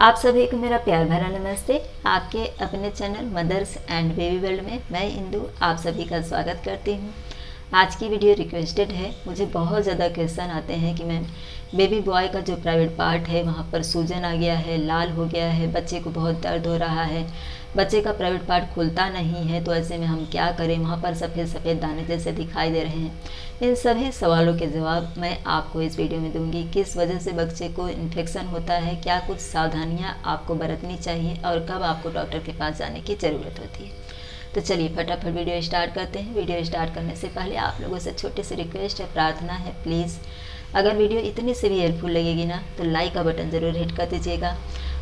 आप सभी को मेरा प्यार भरा नमस्ते। आपके अपने channel mothers and baby world में मैं इंदु आप सभी का स्वागत करती हूँ। आज की वीडियो रिक्वेस्टेड है। मुझे बहुत ज़्यादा क्वेश्चन आते हैं कि मैम बेबी बॉय का जो प्राइवेट पार्ट है वहाँ पर सूजन आ गया है, लाल हो गया है, बच्चे को बहुत दर्द हो रहा है, बच्चे का प्राइवेट पार्ट खुलता नहीं है, तो ऐसे में हम क्या करें, वहाँ पर सफ़ेद सफ़ेद दाने जैसे दिखाई दे रहे हैं। इन सभी सवालों के जवाब मैं आपको इस वीडियो में दूंगी। किस वजह से बच्चे को इन्फेक्शन होता है, क्या कुछ सावधानियाँ आपको बरतनी चाहिए और कब आपको डॉक्टर के पास जाने की ज़रूरत होती है। तो चलिए फटाफट वीडियो स्टार्ट करते हैं। वीडियो स्टार्ट करने से पहले आप लोगों से छोटी सी रिक्वेस्ट है, प्रार्थना है, प्लीज़ अगर वीडियो इतनी सी भी हेल्पफुल लगेगी ना तो लाइक का बटन ज़रूर हिट कर दीजिएगा।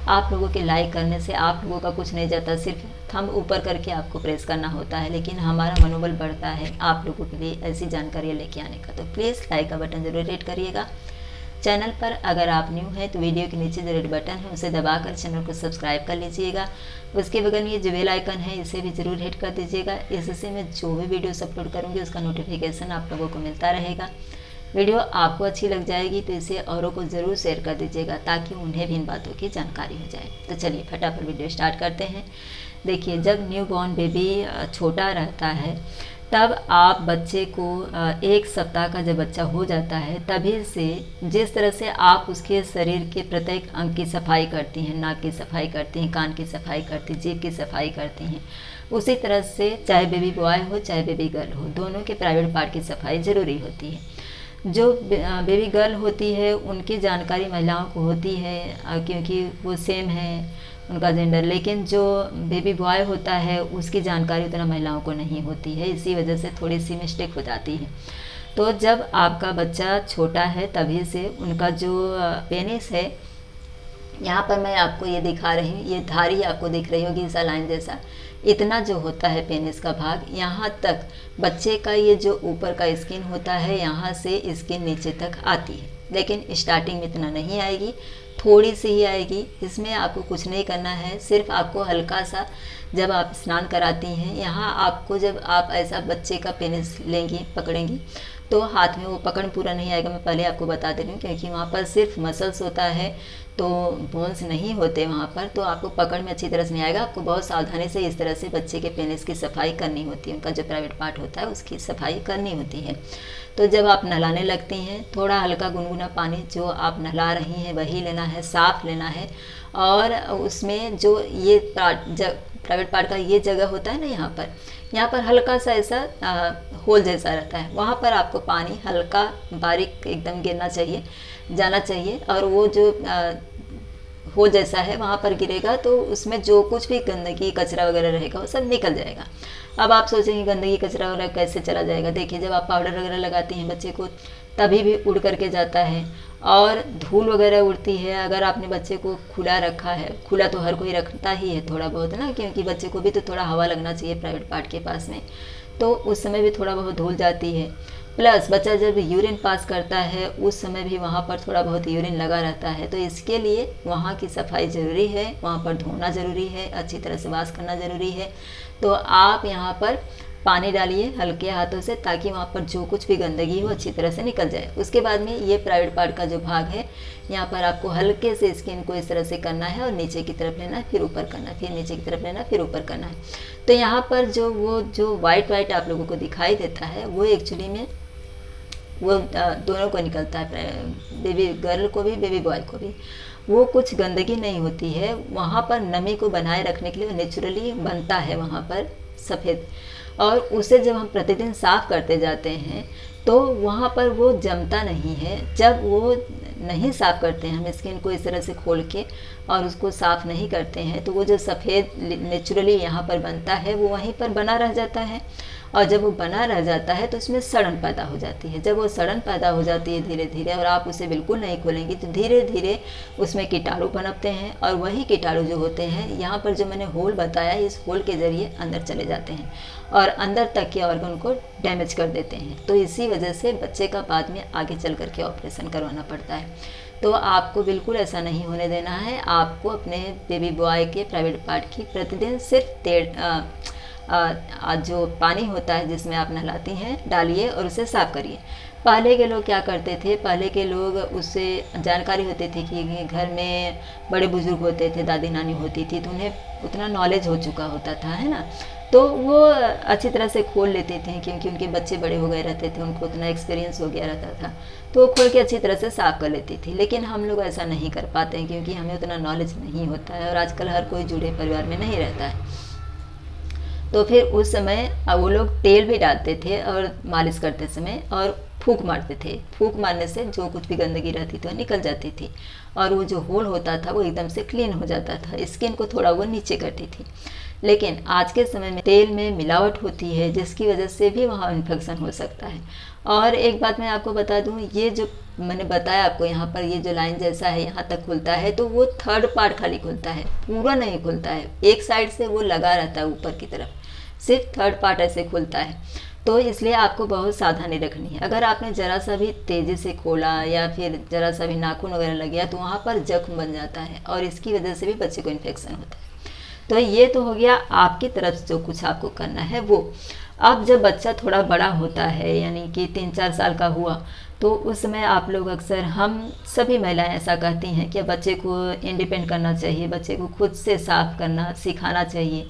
आप लोगों के लाइक करने से आप लोगों का कुछ नहीं जाता, सिर्फ थंब ऊपर करके आपको प्रेस करना होता है, लेकिन हमारा मनोबल बढ़ता है आप लोगों के लिए ऐसी जानकारी लेके आने का। तो प्लीज़ लाइक का बटन ज़रूर हिट करिएगा। चैनल पर अगर आप न्यू हैं तो वीडियो के नीचे जो रेड बटन है उसे दबाकर चैनल को सब्सक्राइब कर लीजिएगा। उसके बगल में ये जो बेल आइकन है इसे भी ज़रूर हिट कर दीजिएगा। इससे मैं जो भी वीडियोस अपलोड करूँगी उसका नोटिफिकेशन आप लोगों को मिलता रहेगा। वीडियो आपको अच्छी लग जाएगी तो इसे औरों को ज़रूर शेयर कर दीजिएगा ताकि उन्हें भी इन बातों की जानकारी हो जाए। तो चलिए फटाफट वीडियो स्टार्ट करते हैं। देखिए, जब न्यू बॉर्न बेबी छोटा रहता है तब आप बच्चे को 1 सप्ताह का जब बच्चा हो जाता है तभी से जिस तरह से आप उसके शरीर के प्रत्येक अंग की सफाई करती हैं, नाक की सफाई करती हैं, कान की सफाई करती हैं, जीभ की सफाई करती हैं, उसी तरह से चाहे बेबी बॉय हो चाहे बेबी गर्ल हो, दोनों के प्राइवेट पार्ट की सफाई ज़रूरी होती है। जो बेबी गर्ल होती है उनकी जानकारी महिलाओं को होती है क्योंकि वो सेम है उनका जेंडर, लेकिन जो बेबी बॉय होता है उसकी जानकारी उतना महिलाओं को नहीं होती है, इसी वजह से थोड़ी सी मिस्टेक हो जाती है। तो जब आपका बच्चा छोटा है तभी से उनका जो पेनिस है, यहाँ पर मैं आपको ये दिखा रही हूँ, ये धारी आपको दिख रही होगी सलाइन जैसा, इतना जो होता है पेनिस का भाग, यहाँ तक बच्चे का ये जो ऊपर का स्किन होता है यहाँ से स्किन नीचे तक आती है, लेकिन स्टार्टिंग में इतना नहीं आएगी, थोड़ी सी ही आएगी। इसमें आपको कुछ नहीं करना है, सिर्फ आपको हल्का सा जब आप स्नान कराती हैं यहाँ आपको जब आप ऐसा बच्चे का पेनिस लेंगी पकड़ेंगी तो हाथ में वो पकड़ पूरा नहीं आएगा। मैं पहले आपको बता दे रही हूँ क्योंकि वहाँ पर सिर्फ मसल्स होता है तो बोन्स नहीं होते वहाँ पर, तो आपको पकड़ में अच्छी तरह से नहीं आएगा। आपको बहुत सावधानी से इस तरह से बच्चे के पेनिस की सफाई करनी होती है, उनका जो प्राइवेट पार्ट होता है उसकी सफाई करनी होती है। तो जब आप नहलाने लगती हैं थोड़ा हल्का गुनगुना पानी जो आप नहला रही हैं वही लेना है, साफ़ लेना है, और उसमें जो ये प्राइवेट पार्ट का ये जगह होता है ना, यहाँ पर हल्का सा ऐसा होल जैसा रहता है, वहाँ पर आपको पानी हल्का बारीक एकदम गिरना चाहिए, जाना चाहिए, और वो जो होल जैसा है वहाँ पर गिरेगा तो उसमें जो कुछ भी गंदगी कचरा वगैरह रहेगा वो सब निकल जाएगा। अब आप सोचेंगे गंदगी कचरा वगैरह कैसे चला जाएगा। देखिए, जब आप पाउडर वगैरह लगाती हैं बच्चे को तभी भी उड़ करके जाता है, और धूल वगैरह उड़ती है। अगर आपने बच्चे को खुला रखा है, खुला तो हर कोई रखता ही है थोड़ा बहुत ना, क्योंकि बच्चे को भी तो थोड़ा हवा लगना चाहिए प्राइवेट पार्ट के पास में, तो उस समय भी थोड़ा बहुत धूल जाती है। प्लस बच्चा जब यूरिन पास करता है उस समय भी वहाँ पर थोड़ा बहुत यूरिन लगा रहता है, तो इसके लिए वहाँ की सफाई ज़रूरी है, वहाँ पर धोना ज़रूरी है, अच्छी तरह से वाश करना ज़रूरी है। तो आप यहाँ पर पानी डालिए हल्के हाथों से ताकि वहाँ पर जो कुछ भी गंदगी हो अच्छी तरह से निकल जाए। उसके बाद में ये प्राइवेट पार्ट का जो भाग है यहाँ पर आपको हल्के से स्किन को इस तरह से करना है और नीचे की तरफ लेना है, फिर ऊपर करना है, फिर नीचे की तरफ लेना है, फिर ऊपर करना है। तो यहाँ पर जो वाइट आप लोगों को दिखाई देता है वो एक्चुअली में वो दोनों को निकलता है, बेबी गर्ल को भी बेबी बॉय को भी। वो कुछ गंदगी नहीं होती है, वहाँ पर नमी को बनाए रखने के लिए नेचुरली बनता है वहाँ पर सफ़ेद, और उसे जब हम प्रतिदिन साफ़ करते जाते हैं तो वहाँ पर वो जमता नहीं है। जब वो नहीं साफ़ करते हैं हम स्किन को इस तरह से खोल के और उसको साफ़ नहीं करते हैं तो वो जो सफ़ेद नेचुरली यहाँ पर बनता है वो वहीं पर बना रह जाता है, और जब वो बना रह जाता है तो उसमें सड़न पैदा हो जाती है। जब वो सड़न पैदा हो जाती है धीरे धीरे और आप उसे बिल्कुल नहीं खोलेंगी तो धीरे धीरे उसमें कीटाणु पनपते हैं, और वही कीटाणु जो होते हैं यहाँ पर जो मैंने होल बताया इस होल के ज़रिए अंदर चले जाते हैं और अंदर तक के ऑर्गन को डैमेज कर देते हैं। तो इसी वजह से बच्चे का बाद में आगे चल कर के ऑपरेशन करवाना पड़ता है। तो आपको बिल्कुल ऐसा नहीं होने देना है। आपको अपने बेबी बॉय के प्राइवेट पार्ट की प्रतिदिन सिर्फ जो पानी होता है जिसमें आप नहलाती हैं डालिए और उसे साफ़ करिए। पहले के लोग क्या करते थे, पहले के लोग उससे जानकारी होती थी कि घर में बड़े बुजुर्ग होते थे, दादी नानी होती थी, तो उन्हें उतना नॉलेज हो चुका होता था, है ना। तो वो अच्छी तरह से खोल लेते थे क्योंकि उनके बच्चे बड़े हो गए रहते थे, उनको उतना एक्सपीरियंस हो गया रहता था, तो वो खोल के अच्छी तरह से साफ़ कर लेती थी। लेकिन हम लोग ऐसा नहीं कर पाते हैं क्योंकि हमें उतना नॉलेज नहीं होता है और आजकल हर कोई जुड़े परिवार में नहीं रहता है। तो फिर उस समय वो लोग तेल भी डालते थे और मालिश करते समय और फूंक मारते थे। फूंक मारने से जो कुछ भी गंदगी रहती थी वो निकल जाती थी और वो जो होल होता था वो एकदम से क्लीन हो जाता था, स्किन को थोड़ा वो नीचे करती थी। लेकिन आज के समय में तेल में मिलावट होती है जिसकी वजह से भी वहाँ इन्फेक्शन हो सकता है। और एक बात मैं आपको बता दूँ, ये जो मैंने बताया आपको यहाँ पर ये जो लाइन जैसा है यहाँ तक खुलता है, तो वो थर्ड पार्ट खाली खुलता है, पूरा नहीं खुलता है। एक साइड से वो लगा रहता है ऊपर की तरफ, सिर्फ थर्ड पार्ट ऐसे खुलता है। तो इसलिए आपको बहुत सावधानी रखनी है। अगर आपने ज़रा सा भी तेज़ी से खोला या फिर ज़रा सा भी नाखून वगैरह लग गया तो वहाँ पर जख्म बन जाता है और इसकी वजह से भी बच्चे को इन्फेक्शन होता है। तो ये तो हो गया आपकी तरफ से जो कुछ आपको करना है वो। अब जब बच्चा थोड़ा बड़ा होता है यानी कि 3-4 साल का हुआ तो उस समय आप लोग अक्सर, हम सभी महिलाएं ऐसा कहती हैं कि बच्चे को इंडिपेंडेंट करना चाहिए, बच्चे को खुद से साफ़ करना सिखाना चाहिए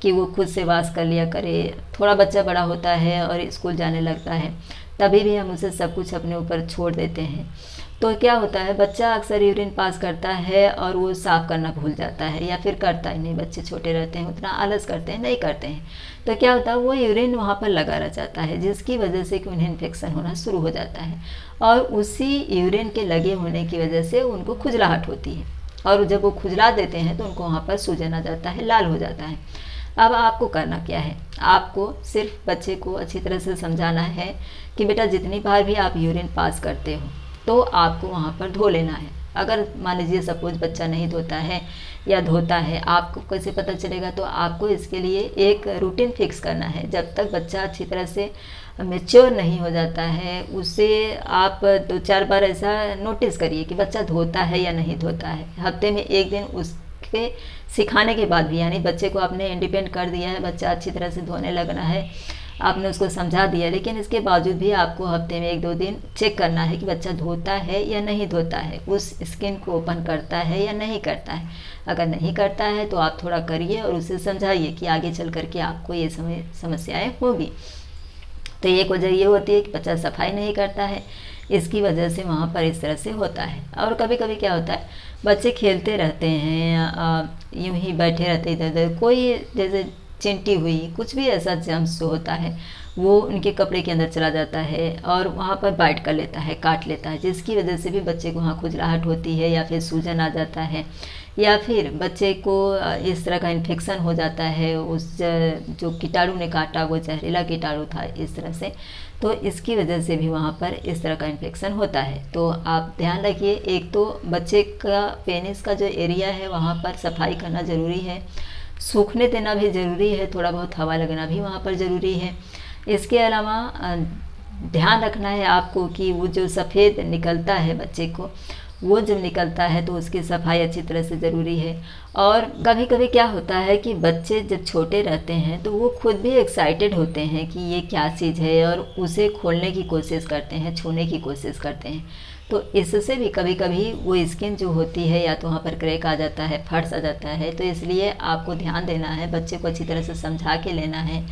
कि वो खुद से वाश कर लिया करे। थोड़ा बच्चा बड़ा होता है और स्कूल जाने लगता है तभी भी हम उसे सब कुछ अपने ऊपर छोड़ देते हैं। तो क्या होता है, बच्चा अक्सर यूरिन पास करता है और वो साफ़ करना भूल जाता है या फिर करता ही नहीं। बच्चे छोटे रहते हैं, उतना आलस करते हैं, नहीं करते हैं, तो क्या होता है वो यूरिन वहाँ पर लगा रह जाता है जिसकी वजह से कि उन्हें इन्फेक्शन होना शुरू हो जाता है और उसी यूरिन के लगे होने की वजह से उनको खुजलाहट होती है और जब वो खुजला देते हैं तो उनको वहाँ पर सूजन आ जाता है, लाल हो जाता है। अब आपको करना क्या है, आपको सिर्फ बच्चे को अच्छी तरह से समझाना है कि बेटा जितनी बार भी आप यूरिन पास करते हो तो आपको वहाँ पर धो लेना है। अगर मान लीजिए सपोज बच्चा नहीं धोता है या धोता है, आपको कैसे पता चलेगा, तो आपको इसके लिए एक रूटीन फिक्स करना है। जब तक बच्चा अच्छी तरह से मैच्योर नहीं हो जाता है उसे आप 2-4 बार ऐसा नोटिस करिए कि बच्चा धोता है या नहीं धोता है। हफ्ते में एक दिन उसके सिखाने के बाद भी, यानी बच्चे को आपने इंडिपेंडेंट कर दिया है, बच्चा अच्छी तरह से धोने लगना है, आपने उसको समझा दिया, लेकिन इसके बावजूद भी आपको हफ्ते में 1-2 दिन चेक करना है कि बच्चा धोता है या नहीं धोता है, उस स्किन को ओपन करता है या नहीं करता है। अगर नहीं करता है तो आप थोड़ा करिए और उसे समझाइए कि आगे चल करके आपको ये समस्याएं होगी। तो एक वजह ये होती है कि बच्चा सफाई नहीं करता है, इसकी वजह से वहाँ पर इस तरह से होता है। और कभी कभी क्या होता है, बच्चे खेलते रहते हैं, यूं ही बैठे रहते इधर उधर, कोई जैसे चिंटी हुई, कुछ भी ऐसा जर्म्स जो होता है वो उनके कपड़े के अंदर चला जाता है और वहाँ पर बाइट कर लेता है, काट लेता है, जिसकी वजह से भी बच्चे को वहाँ खुजलाहट होती है या फिर सूजन आ जाता है या फिर बच्चे को इस तरह का इन्फेक्शन हो जाता है। उस जो कीटाणु ने काटा वो जहरीला कीटाणु था इस तरह से, तो इसकी वजह से भी वहाँ पर इस तरह का इन्फेक्शन होता है। तो आप ध्यान रखिए, एक तो बच्चे का पेनिस का जो एरिया है वहाँ पर सफाई करना ज़रूरी है, सूखने देना भी ज़रूरी है, थोड़ा बहुत हवा लगना भी वहाँ पर ज़रूरी है। इसके अलावा ध्यान रखना है आपको कि वो जो सफ़ेद निकलता है बच्चे को, वो जब निकलता है तो उसकी सफाई अच्छी तरह से ज़रूरी है। और कभी कभी क्या होता है कि बच्चे जब छोटे रहते हैं तो वो खुद भी एक्साइटेड होते हैं कि ये क्या चीज़ है और उसे खोलने की कोशिश करते हैं, छूने की कोशिश करते हैं। तो इससे भी कभी कभी वो स्किन जो होती है या तो वहाँ पर क्रैक आ जाता है, फट्स आ जाता है। तो इसलिए आपको ध्यान देना है, बच्चे को अच्छी तरह से समझा के लेना है।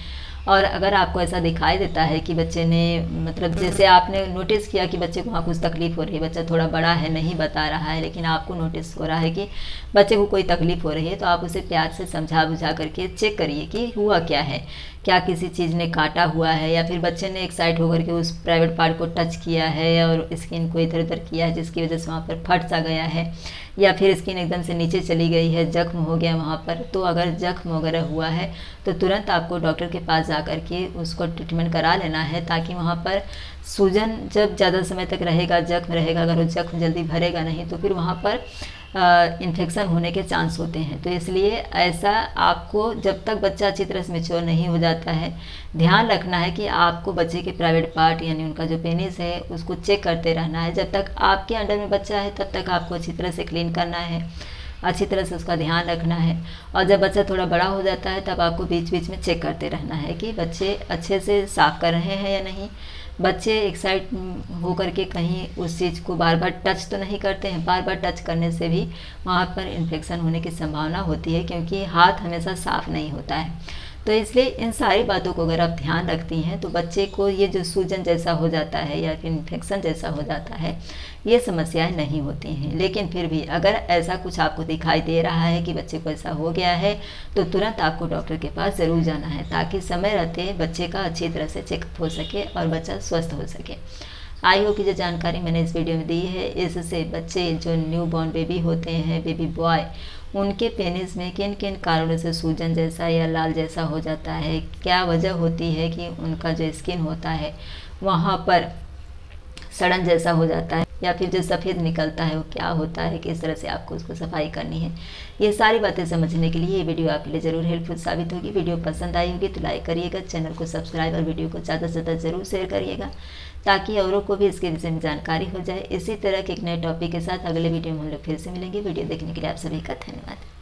और अगर आपको ऐसा दिखाई देता है कि बच्चे ने, मतलब जैसे आपने नोटिस किया कि बच्चे को वहाँ कुछ तकलीफ़ हो रही है, बच्चा थोड़ा बड़ा है, नहीं बता रहा है, लेकिन आपको नोटिस हो रहा है कि बच्चे को कोई तकलीफ़ हो रही है, तो आप उसे प्यार से समझा बुझा करके चेक करिए कि हुआ क्या है, क्या किसी चीज़ ने काटा हुआ है या फिर बच्चे ने एक्साइट होकर के उस प्राइवेट पार्ट को टच किया है और स्किन को इधर उधर किया है जिसकी वजह से वहाँ पर फट सा गया है, या फिर स्किन एकदम से नीचे चली गई है, जख्म हो गया वहाँ पर। तो अगर जख्म वगैरह हुआ है तो तुरंत आपको डॉक्टर के पास जा कर के उसको ट्रीटमेंट करा लेना है, ताकि वहाँ पर सूजन जब ज़्यादा समय तक रहेगा, जख्म रहेगा, अगर वो जख्म जल्दी भरेगा नहीं तो फिर वहाँ पर इन्फेक्शन होने के चांस होते हैं। तो इसलिए ऐसा आपको, जब तक बच्चा अच्छी तरह से मैच्योर नहीं हो जाता है, ध्यान रखना है कि आपको बच्चे के प्राइवेट पार्ट यानी उनका जो पेनिस है उसको चेक करते रहना है। जब तक आपके अंडर में बच्चा है तब तक आपको अच्छी तरह से क्लीन करना है। अच्छी तरह से उसका ध्यान रखना है। और जब बच्चा थोड़ा बड़ा हो जाता है तब आपको बीच बीच में चेक करते रहना है कि बच्चे अच्छे से साफ कर रहे हैं या नहीं। बच्चे एक्साइट होकर के कहीं उस चीज़ को बार बार टच तो नहीं करते हैं। बार बार टच करने से भी वहाँ पर इन्फेक्शन होने की संभावना होती है, क्योंकि हाथ हमेशा साफ नहीं होता है। तो इसलिए इन सारी बातों को अगर आप ध्यान रखती हैं तो बच्चे को ये जो सूजन जैसा हो जाता है या फिर इन्फेक्शन जैसा हो जाता है, ये समस्याएं नहीं होती हैं। लेकिन फिर भी अगर ऐसा कुछ आपको दिखाई दे रहा है कि बच्चे को ऐसा हो गया है, तो तुरंत आपको डॉक्टर के पास ज़रूर जाना है, ताकि समय रहते बच्चे का अच्छी तरह से चेकअप हो सके और बच्चा स्वस्थ हो सके। आई होप कि जो जानकारी मैंने इस वीडियो में दी है, इससे बच्चे जो न्यू बॉर्न बेबी होते हैं, बेबी बॉय, उनके पेनिस में किन किन कारणों से सूजन जैसा या लाल जैसा हो जाता है, क्या वजह होती है कि उनका जो स्किन होता है वहाँ पर सड़न जैसा हो जाता है, या फिर जो सफ़ेद निकलता है वो क्या होता है, किस तरह से आपको उसको सफाई करनी है। ये सारी बातें समझने के लिए ये वीडियो आपके लिए ज़रूर हेल्पफुल साबित होगी। वीडियो पसंद आई होगी तो लाइक करिएगा, चैनल को सब्सक्राइब और वीडियो को ज़्यादा से ज़्यादा ज़रूर शेयर करिएगा, ताकि औरों को भी इसके विषय में जानकारी हो जाए। इसी तरह के एक नए टॉपिक के साथ अगले वीडियो में हम लोग फिर से मिलेंगे। वीडियो देखने के लिए आप सभी का धन्यवाद।